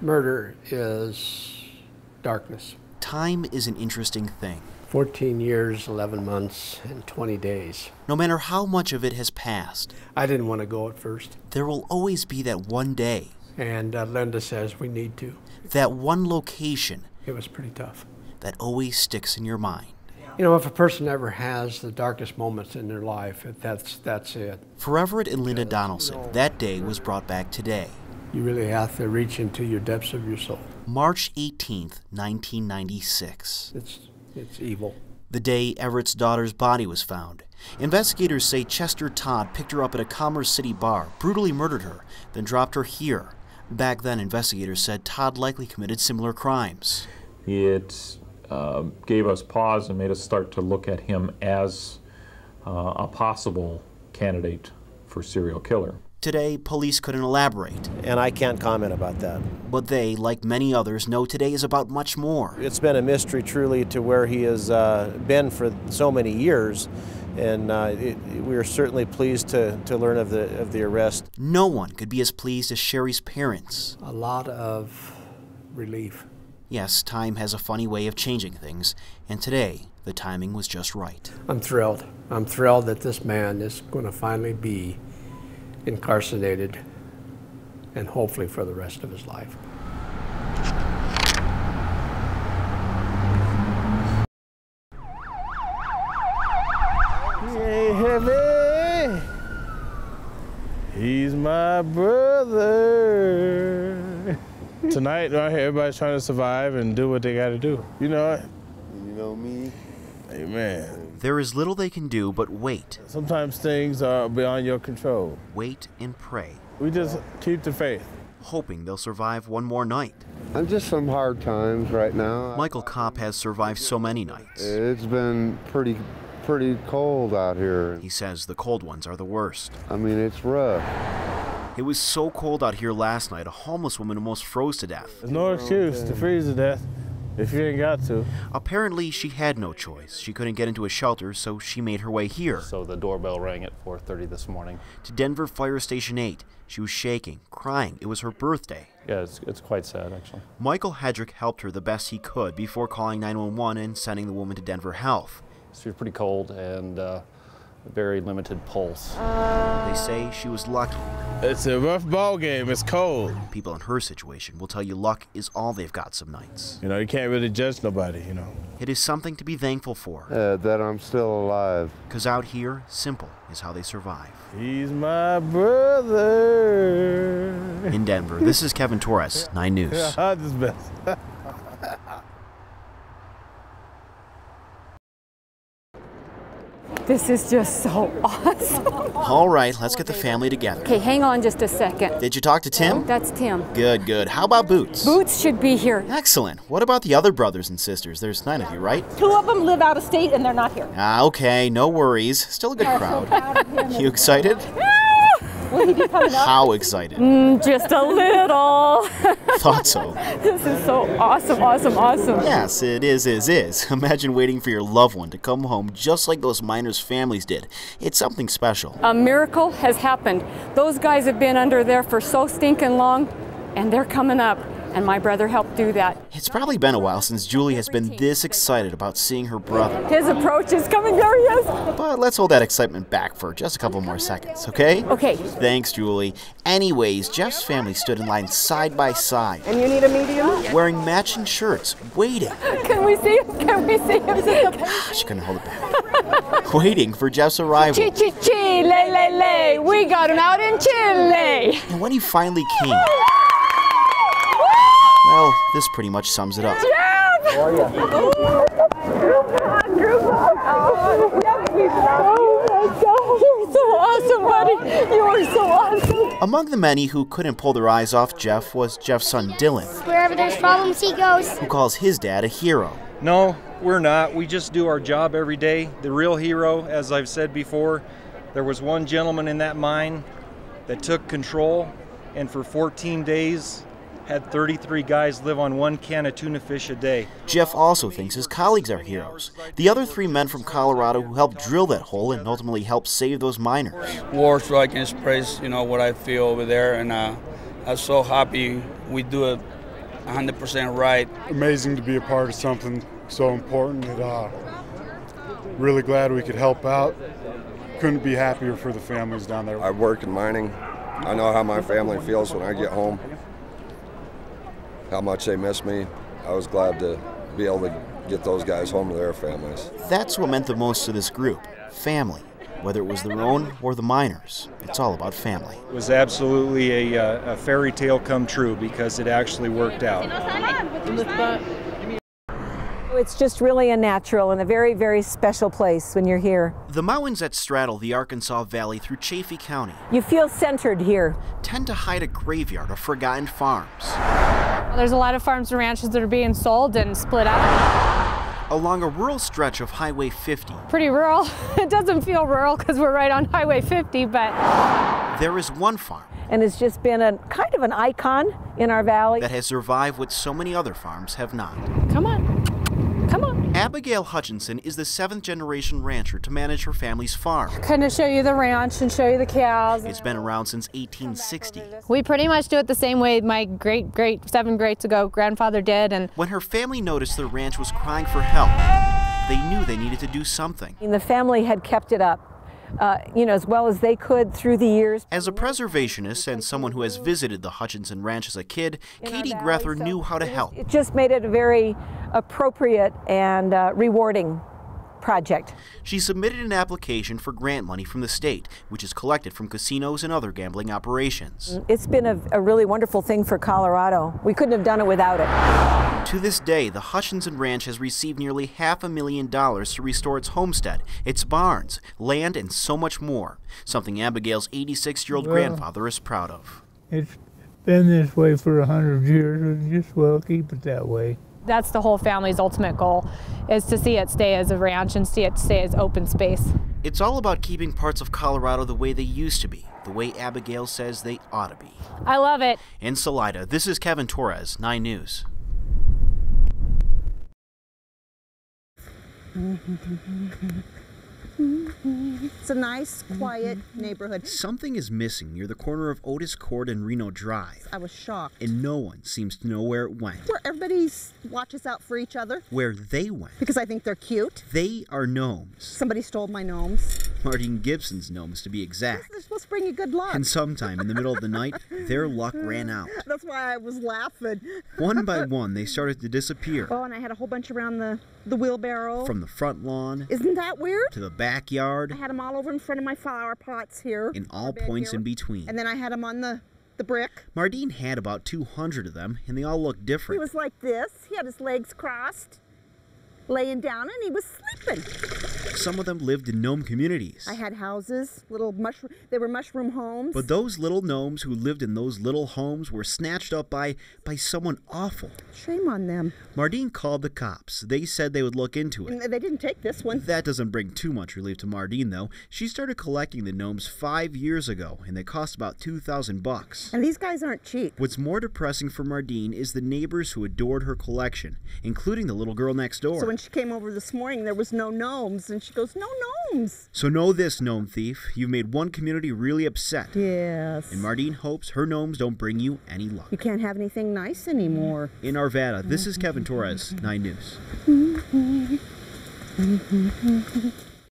Murder is darkness. Time is an interesting thing. 14 years, 11 months, and 20 days. No matter how much of it has passed, I didn't want to go at first. there will always be that one day. And Linda says we need to. That one location. It was pretty tough. That always sticks in your mind. You know, if a person ever has the darkest moments in their life, that's it. For Everett and Linda Donaldson, that day was brought back today. You really have to reach into your depths of your soul. March 18th, 1996. It's evil. The day Everett's daughter's body was found. Investigators say Chester Todd picked her up at a Commerce City bar, brutally murdered her, then dropped her here. Back then, investigators said Todd likely committed similar crimes. It gave us pause and made us start to look at him as a possible candidate for serial killer. Today, police couldn't elaborate. And I can't comment about that. But they, like many others, know today is about much more. It's been a mystery truly to where he has been for so many years. And we are certainly pleased to learn of the arrest. No one could be as pleased as Sherry's parents. A lot of relief. Yes, time has a funny way of changing things, and today, the timing was just right. I'm thrilled. I'm thrilled that this man is going to finally be incarcerated, and hopefully for the rest of his life. Hey, heavy. He's my brother. Tonight, right here, everybody's trying to survive and do what they got to do. You know it? You know me? Amen. There is little they can do but wait. Sometimes things are beyond your control. Wait and pray. We just keep the faith. Hoping they'll survive one more night. I'm just some hard times right now. Michael Kopp has survived so many nights. It's been pretty cold out here. He says the cold ones are the worst. I mean, it's rough. It was so cold out here last night, a homeless woman almost froze to death. There's no excuse to freeze to death if you ain't got to. Apparently, she had no choice. She couldn't get into a shelter, so she made her way here. So the doorbell rang at 4:30 this morning. To Denver Fire Station 8. She was shaking, crying. It was her birthday. Yeah, it's quite sad, actually. Michael Hedrick helped her the best he could before calling 911 and sending the woman to Denver Health. She was pretty cold and very limited pulse. They say she was lucky. It's a rough ball game. It's cold. People in her situation will tell you luck is all they've got some nights. You know, you can't really judge nobody, you know. It is something to be thankful for. That I'm still alive. Because out here, simple is how they survive. He's my brother. In Denver, this is Kevin Torres, 9 News. Yeah, this best. This is just so awesome. All right, let's get the family together. Okay, hang on just a second. Did you talk to Tim? That's Tim. Good, good. How about Boots? Boots should be here. Excellent. What about the other brothers and sisters? There's 9 of you, right? 2 of them live out of state and they're not here. Ah, okay, no worries. Still a good crowd. You excited? Will he be coming up? How excited? Just a little. Thought so. This is so awesome, awesome, awesome. Yes, it is. Imagine waiting for your loved one to come home just like those miners' families did. It's something special. A miracle has happened. Those guys have been under there for so stinking long, and they're coming up. And my brother helped do that. It's probably been a while since Julie has been this excited about seeing her brother. His approach is coming. There he is. But let's hold that excitement back for just a couple more seconds, okay? Okay. Thanks, Julie. Anyways, Jeff's family stood in line side by side. And you need a medium? Wearing matching shirts, waiting. Can we see him? Can we see him? She couldn't hold it back. Waiting for Jeff's arrival. Chile. We got him out in Chile. And when he finally came, well, this pretty much sums it up. You're so awesome, buddy. You are so awesome. Among the many who couldn't pull their eyes off Jeff was Jeff's son Dylan, Wherever there's problems, he goes. who calls his dad a hero. No, we're not. We just do our job every day. The real hero, as I've said before, there was one gentleman in that mine that took control, and for 14 days had 33 guys live on 1 can of tuna fish a day. Jeff also thinks his colleagues are heroes. The other 3 men from Colorado who helped drill that hole and ultimately helped save those miners. War strike and express, what I feel over there, and I'm so happy we do it 100% right. Amazing to be a part of something so important. Really glad we could help out. Couldn't be happier for the families down there. I've worked in mining. I know how my family feels when I get home, how much they miss me. I was glad to be able to get those guys home to their families. That's what meant the most to this group, family. Whether it was their own or the miners, it's all about family. It was absolutely a fairy tale come true because it actually worked out. It's just really a natural and a very, very special place when you're here. The mountains that straddle the Arkansas Valley through Chaffee County You feel centered here. tend to hide a graveyard of forgotten farms. There's a lot of farms and ranches that are being sold and split up. Along a rural stretch of Highway 50. Pretty rural. It doesn't feel rural because we're right on Highway 50, but There is one farm. And it's just been a kind of an icon in our valley. That has survived what so many other farms have not. Come on. Come on. Abigail Hutchinson is the 7th-generation rancher to manage her family's farm. Kind of show you the ranch and show you the cows. It's been around since 1860. We pretty much do it the same way my seven greats ago grandfather did. And when her family noticed their ranch was crying for help, they knew they needed to do something. And the family had kept it up, as well as they could through the years. As a preservationist and someone who has visited the Hutchinson Ranch as a kid, Katie Grether knew how to help. It just made it a very appropriate and rewarding project. She submitted an application for grant money from the state, which is collected from casinos and other gambling operations. It's been a really wonderful thing for Colorado. We couldn't have done it without it. To this day, the Hutchinson Ranch has received nearly $500,000 to restore its homestead, its barns, land, and so much more. Something Abigail's 86-year-old grandfather is proud of. It's been this way for 100 years, and just well keep it that way. that's the whole family's ultimate goal, is to see it stay as a ranch and see it stay as open space. It's all about keeping parts of Colorado the way they used to be, the way Abigail says they ought to be. I love it. In Salida, this is Kevin Torres, 9 News. It's a nice, quiet neighborhood. Something is missing near the corner of Otis Court and Reno Drive. I was shocked. And no one seems to know where it went. Where everybody watches out for each other. Where they went. Because I think they're cute. They are gnomes. Somebody stole my gnomes. Martin Gibson's gnomes, to be exact. They're supposed to bring you good luck. And sometime in the middle of the night, their luck ran out. That's why I was laughing. One by one, they started to disappear. Oh, and I had a whole bunch around the wheelbarrow. From the front lawn. Isn't that weird? To the backyard. I had them all over in front of my flower pots here. In all points in between. And then I had them on the brick. Mardine had about 200 of them, and they all looked different. He was like this. He had his legs crossed, laying down, and he was sleeping. Some of them lived in gnome communities. I had houses, they were mushroom homes. But those little gnomes who lived in those little homes were snatched up by someone awful. Shame on them. Mardine called the cops. They said they would look into it. And they didn't take this one. That doesn't bring too much relief to Mardine, though. She started collecting the gnomes 5 years ago, and they cost about $2,000. And these guys aren't cheap. What's more depressing for Mardine is the neighbors who adored her collection, including the little girl next door. So when she came over this morning, there was no gnomes, and she goes, "No gnomes." So know this, gnome thief. You've made one community really upset. Yes. And Mardine hopes her gnomes don't bring you any luck. You can't have anything nice anymore. In Arvada, this is Kevin Torres, 9 News.